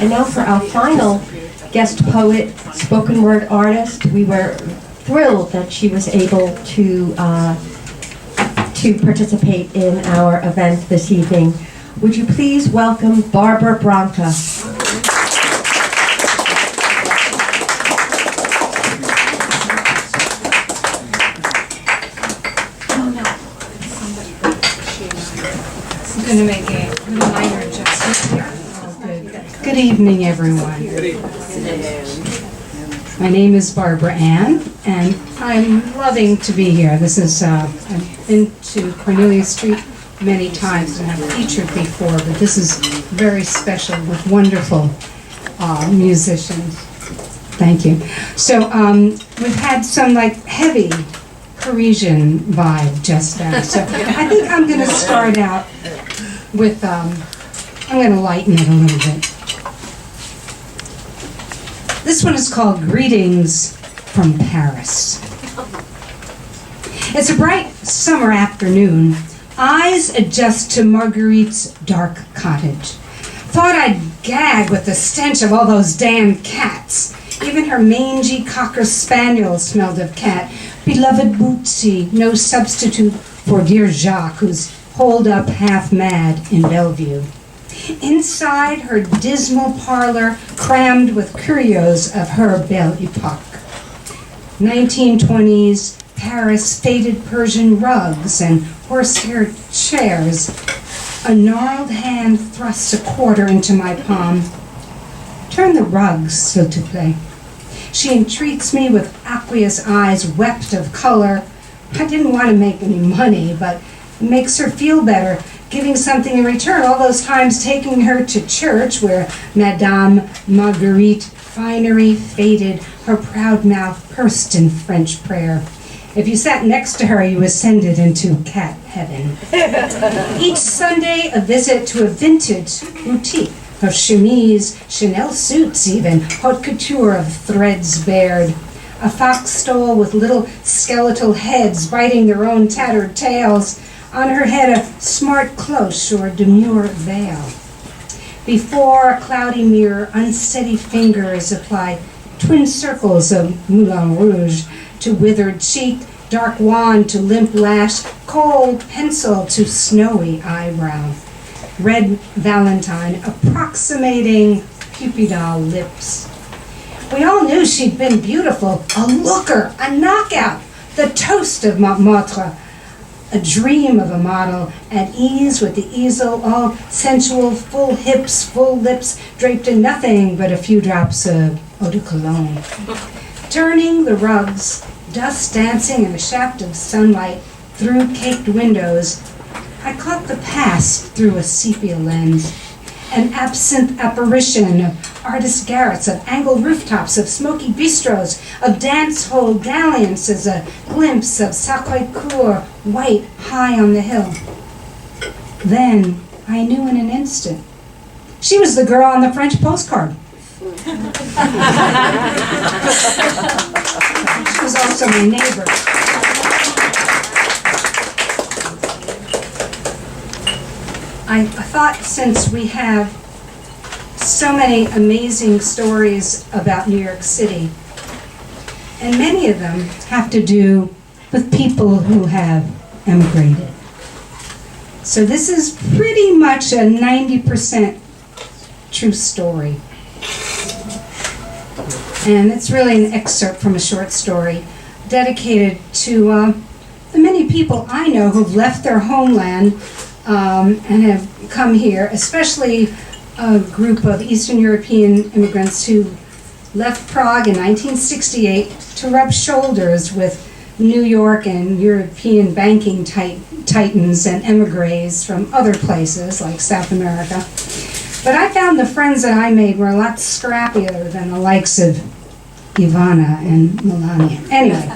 And now for our final guest poet, spoken word artist, we were thrilled that she was able to participate in our event this evening. Would you please welcome Barbara Branca. I'm going to make a minor adjustment here. Good evening, everyone. My name is Barbara Ann, and I'm loving to be here. This is, I've been to Cornelia Street many times and have featured before, but this is very special with wonderful musicians. Thank you. So we've had some like heavy Parisian vibe just now. So I think I'm going to start out with, I'm going to lighten it a little bit. This one is called Greetings from Paris. It's a bright summer afternoon. Eyes adjust to Marguerite's dark cottage. Thought I'd gag with the stench of all those damn cats. Even her mangy cocker spaniel smelled of cat. Beloved Bootsy, no substitute for dear Jacques, who's holed up half mad in Bellevue. Inside her dismal parlor, crammed with curios of her belle epoque. 1920s Paris faded Persian rugs and horsehair chairs. A gnarled hand thrusts a quarter into my palm. Turn the rugs, s'il te plaît. She entreats me with aqueous eyes wept of color. I didn't want to make any money, but it makes her feel better, giving something in return. All those times taking her to church where Madame Marguerite finery faded, her proud mouth pursed in French prayer. If you sat next to her, you ascended into cat heaven. Each Sunday, a visit to a vintage boutique of chemise, Chanel suits even, haute couture of threads bared. A fox stole with little skeletal heads biting their own tattered tails. On her head a smart cloche or demure veil. Before a cloudy mirror, unsteady fingers apply twin circles of Moulin Rouge to withered cheek, dark wand to limp lash, cold pencil to snowy eyebrow. Red Valentine approximating pupidal lips. We all knew she'd been beautiful, a looker, a knockout, the toast of Montmartre, a dream of a model, at ease with the easel, all sensual, full hips, full lips, draped in nothing but a few drops of eau de cologne. Turning the rugs, dust dancing in a shaft of sunlight through caked windows, I caught the past through a sepia lens. An absinthe apparition of artist garrets, of angled rooftops, of smoky bistros, of dance hall dalliances, a glimpse of Sacré-Cœur, white high on the hill. Then I knew in an instant. She was the girl on the French postcard. She was also my neighbor. I thought, since we have so many amazing stories about New York City, and many of them have to do with people who have emigrated. So this is pretty much a 90% true story. And it's really an excerpt from a short story dedicated to the many people I know who've left their homeland and have come here, especially a group of Eastern European immigrants who left Prague in 1968 to rub shoulders with New York and European banking titans and emigres from other places like South America. But I found the friends that I made were a lot scrappier than the likes of Ivana and Melania. Anyway,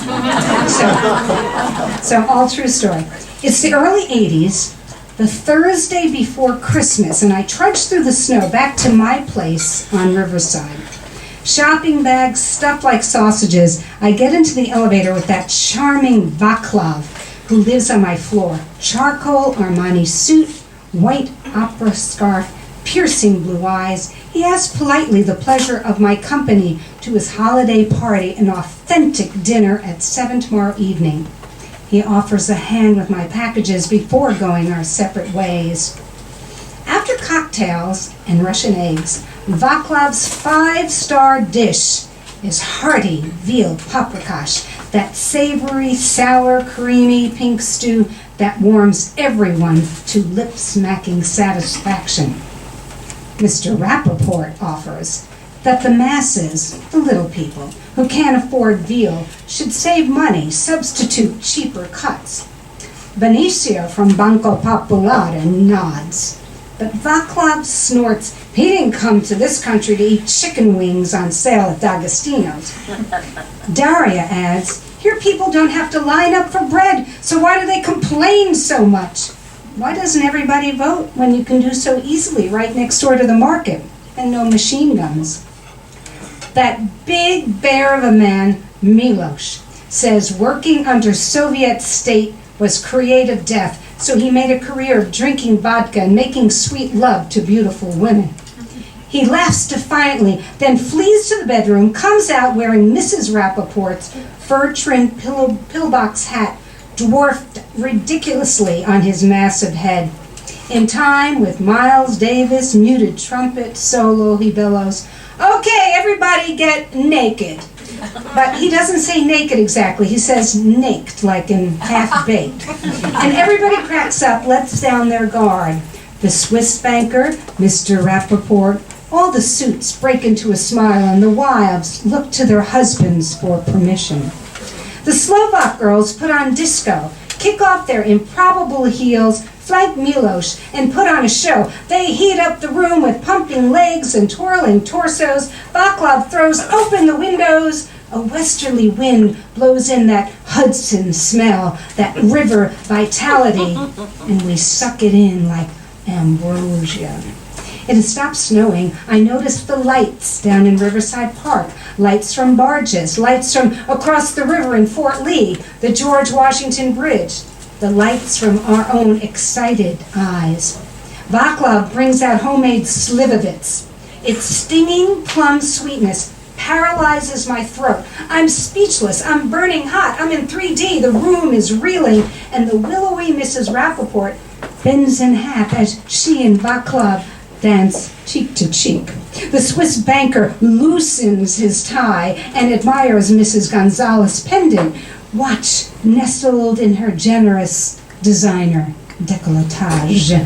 so all true story. It's the early 80s, the Thursday before Christmas, and I trudged through the snow back to my place on Riverside. Shopping bags stuffed like sausages, I get into the elevator with that charming Vaclav who lives on my floor. Charcoal Armani suit, white opera scarf, piercing blue eyes, he asks politely the pleasure of my company to his holiday party, an authentic dinner at 7 tomorrow evening. He offers a hand with my packages before going our separate ways. After cocktails and Russian eggs, Vaclav's 5-star dish is hearty veal paprikash, that savory, sour, creamy pink stew that warms everyone to lip-smacking satisfaction. Mr. Rappaport offers that the masses, the little people, who can't afford veal, should save money, substitute cheaper cuts. Benicio from Banco Popolare nods, but Vaclav snorts, he didn't come to this country to eat chicken wings on sale at D'Agostino's. Daria adds, here people don't have to line up for bread, so why do they complain so much? Why doesn't everybody vote when you can do so easily right next door to the market and no machine guns? That big bear of a man, Miloš, says working under Soviet state was creative death, so he made a career of drinking vodka and making sweet love to beautiful women. He laughs defiantly, then flees to the bedroom, comes out wearing Mrs. Rappaport's fur-trimmed pillbox hat, dwarfed ridiculously on his massive head. In time, with Miles Davis muted trumpet solo, he bellows, "Okay, everybody get naked." But he doesn't say naked exactly, he says naked, like in half-baked. And everybody cracks up, lets down their guard. The Swiss banker, Mr. Rappaport, all the suits break into a smile, and the wives look to their husbands for permission. The Slovak girls put on disco, kick off their improbable heels, flank Miloš, and put on a show. They heat up the room with pumping legs and twirling torsos. Vaclav throws open the windows. A westerly wind blows in that Hudson smell, that river vitality, and we suck it in like ambrosia. It has stopped snowing. I noticed the lights down in Riverside Park, lights from barges, lights from across the river in Fort Lee, the George Washington Bridge, the lights from our own excited eyes. Vaclav brings out homemade slivovitz. Its stinging plum sweetness paralyzes my throat. I'm speechless. I'm burning hot. I'm in 3D. The room is reeling, and the willowy Mrs. Rappaport bends in half as she and Vaclav dance cheek to cheek. The Swiss banker loosens his tie and admires Mrs. Gonzalez's pendant, watch nestled in her generous designer décolletage.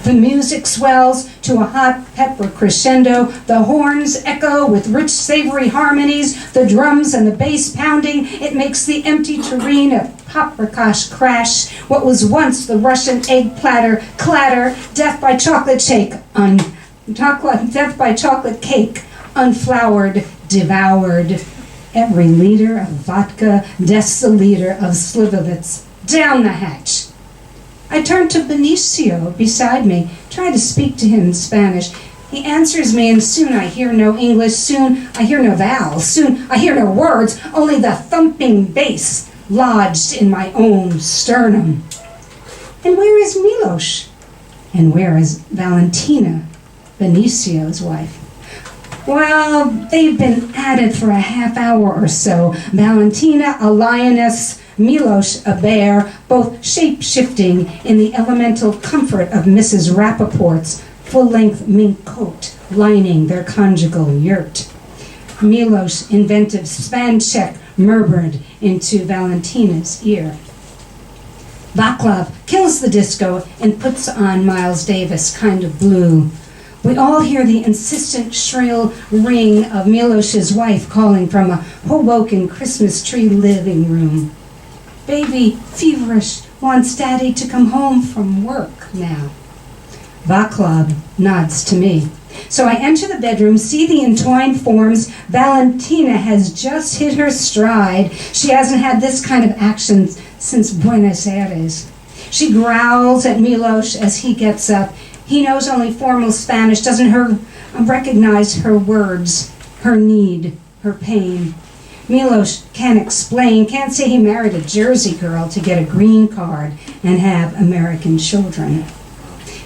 The music swells to a hot pepper crescendo. The horns echo with rich, savory harmonies, the drums and the bass pounding. It makes the empty tureen of paprikash crash. What was once the Russian egg platter clatter. Death by chocolate cake, death by chocolate cake, unfloured, devoured. Every liter of vodka, deciliter of slivovitz, down the hatch. I turn to Benicio beside me, try to speak to him in Spanish. He answers me, and soon I hear no English, soon I hear no vowels, soon I hear no words, only the thumping bass lodged in my own sternum. And where is Miloš? And where is Valentina, Benicio's wife? Well, they've been at it for a half hour or so. Valentina, a lioness, Miloš, a bear, both shape-shifting in the elemental comfort of Mrs. Rappaport's full-length mink coat lining their conjugal yurt. Miloš, inventive Spanchek, murmured into Valentina's ear. Vaclav kills the disco and puts on Miles Davis, Kind of Blue. We all hear the insistent shrill ring of Miloš's wife calling from a Hoboken Christmas tree living room. Baby, feverish, wants Daddy to come home from work now. Vaclav nods to me. So I enter the bedroom, see the entwined forms. Valentina has just hit her stride. She hasn't had this kind of action since Buenos Aires. She growls at Miloš as he gets up. He knows only formal Spanish, doesn't recognize her words, her need, her pain. Miloš can't explain, can't say he married a Jersey girl to get a green card and have American children.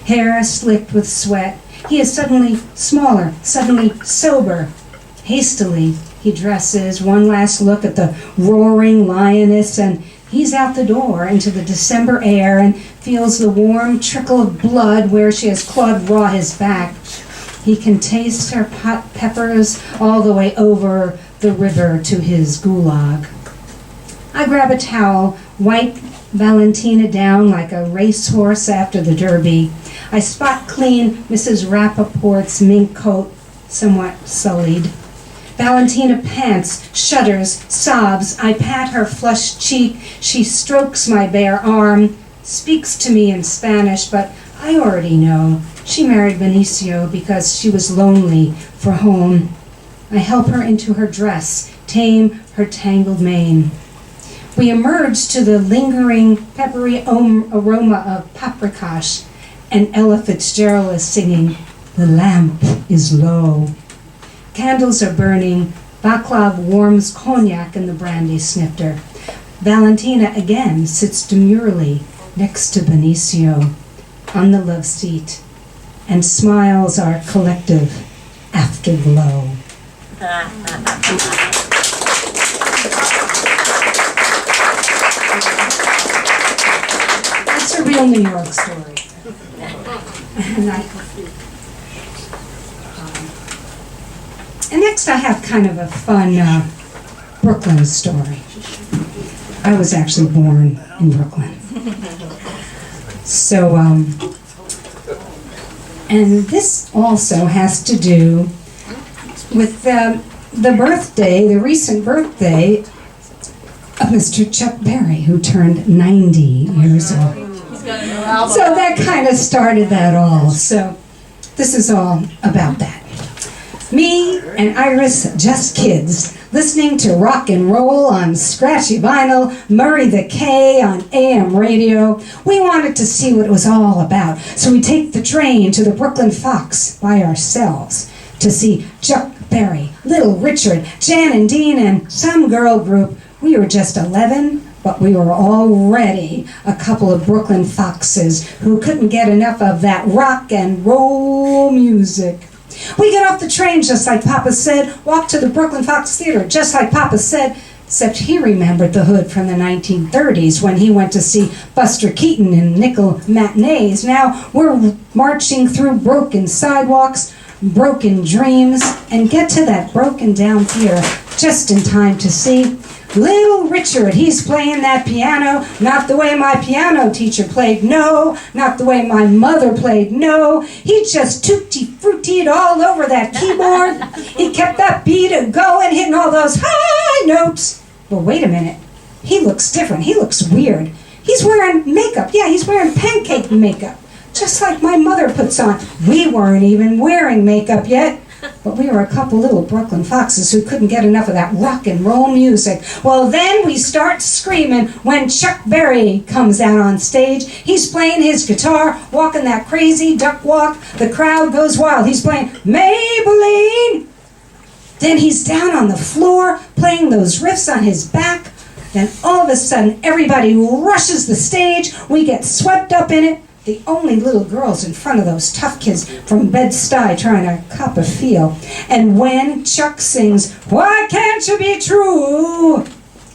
Hair slicked with sweat, He is suddenly smaller, suddenly sober. Hastily, he dresses, one last look at the roaring lioness, and he's out the door into the December air and feels the warm trickle of blood where she has clawed raw his back. He can taste her hot peppers all the way over the river to his gulag. I grab a towel, wipe Valentina down like a racehorse after the Derby. I spot clean Mrs. Rappaport's mink coat, somewhat sullied. Valentina pants, shudders, sobs. I pat her flushed cheek. She strokes my bare arm, speaks to me in Spanish, but I already know. She married Benicio because she was lonely for home. I help her into her dress, tame her tangled mane. We emerge to the lingering, peppery aroma of paprikash, and Ella Fitzgerald is singing, "The lamp is low." Candles are burning. Vaclav warms cognac in the brandy snifter. Valentina again sits demurely next to Benicio on the love seat and smiles our collective afterglow. That's a real New York story. And next I have kind of a fun Brooklyn story. I was actually born in Brooklyn. So, and this also has to do with the birthday, the recent birthday of Mr. Chuck Berry, who turned 90 years old. So that kind of started that all. So this is all about that. Me and Iris, just kids, listening to rock and roll on scratchy vinyl, Murray the K on AM radio. We wanted to see what it was all about, so we take the train to the Brooklyn Fox by ourselves to see Chuck Berry, Little Richard, Jan and Dean, and some girl group. We were just 11, but we were already a couple of Brooklyn foxes who couldn't get enough of that rock and roll music. We get off the train just like Papa said, walk to the Brooklyn Fox Theater just like Papa said, except he remembered the hood from the 1930s when he went to see Buster Keaton in nickel matinees. Now we're marching through broken sidewalks, broken dreams, and get to that broken down theater just in time to see Little Richard. He's playing that piano, not the way my piano teacher played, no, not the way my mother played, no. He just tutti-fruttied all over that keyboard. He kept that beat going, hitting all those high notes. But wait a minute, he looks different, he looks weird. He's wearing makeup, yeah, he's wearing pancake makeup, just like my mother puts on. We weren't even wearing makeup yet. But we were a couple little Brooklyn foxes who couldn't get enough of that rock and roll music. Well, then we start screaming when Chuck Berry comes out on stage. He's playing his guitar, walking that crazy duck walk. The crowd goes wild. He's playing Maybelline. Then he's down on the floor playing those riffs on his back. Then all of a sudden, everybody rushes the stage. We get swept up in it. The only little girls in front of those tough kids from Bed-Stuy trying to cop a feel. And when Chuck sings, "Why Can't You Be True?"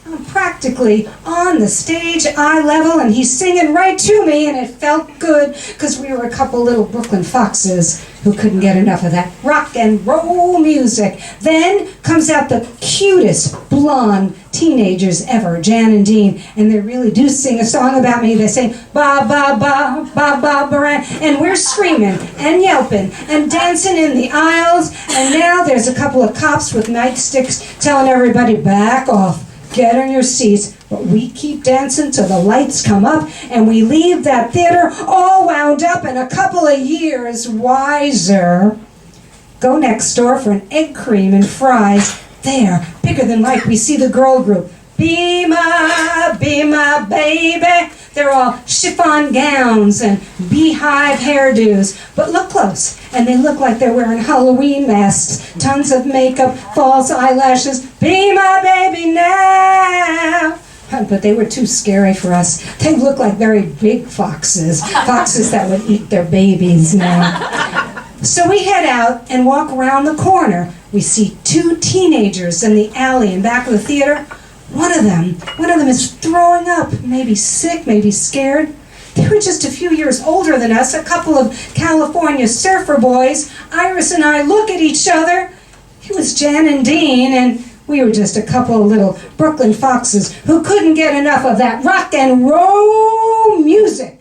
I'm practically on the stage, eye level, and he's singing right to me, and it felt good, because we were a couple little Brooklyn foxes who couldn't get enough of that rock and roll music. Then comes out the cutest blonde teenagers ever, Jan and Dean, and they really do sing a song about me. They sing, "Ba ba ba, ba ba ba," and we're screaming and yelping and dancing in the aisles, and now there's a couple of cops with nightsticks telling everybody, "Back off. Get in your seats," but we keep dancing till the lights come up, and we leave that theater all wound up and a couple of years wiser. Go next door for an egg cream and fries. There, bigger than life, we see the girl group. Be my baby. They're all chiffon gowns and beehive hairdos, but look close, and they look like they're wearing Halloween masks, tons of makeup, false eyelashes. Be my baby now. But they were too scary for us. They look like very big foxes, foxes that would eat their babies now. So we head out and walk around the corner. We see two teenagers in the alley in back of the theater. One of them is throwing up, maybe sick, maybe scared. They were just a few years older than us, a couple of California surfer boys. Iris and I look at each other. It was Jan and Dean, and we were just a couple of little Brooklyn foxes who couldn't get enough of that rock and roll music.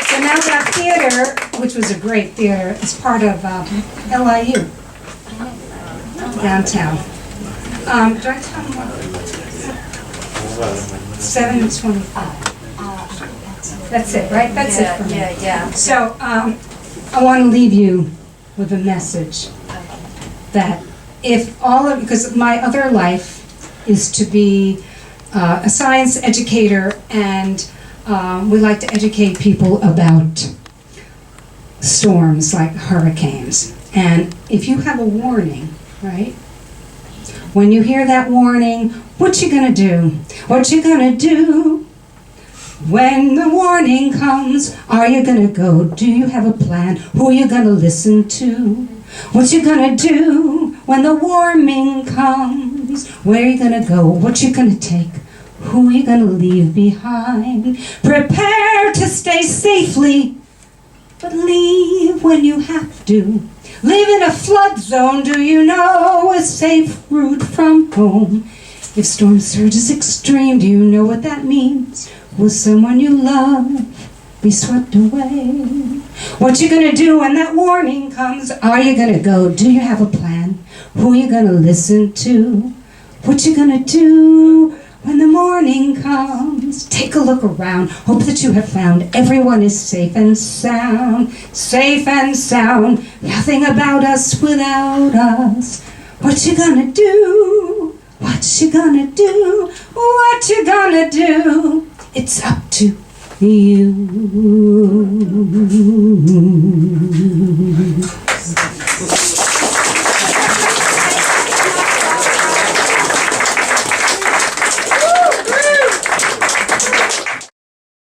So now that theater, which was a great theater, is part of LIU, downtown. Do I tell them what? 7:25. That's it, right? That's it for me. Yeah. So I want to leave you with a message that because my other life is to be a science educator, and we like to educate people about storms like hurricanes. And if you have a warning, right? When you hear that warning, what you gonna do? What you gonna do? When the warning comes, are you gonna go? Do you have a plan? Who are you gonna listen to? What you gonna do when the warming comes? Where are you gonna go? What you gonna take? Who are you gonna leave behind? Prepare to stay safely, but leave when you have to. Live in a flood zone, do you know a safe route from home? If storm surge is extreme, do you know what that means? Will someone you love be swept away? What you gonna do when that warning comes? Are you gonna go? Do you have a plan? Who are you gonna listen to? What you gonna do when the morning comes? Take a look around. Hope that you have found everyone is safe and sound. Safe and sound. Nothing about us without us. What you gonna do? What you gonna do? What you gonna do? It's up to you.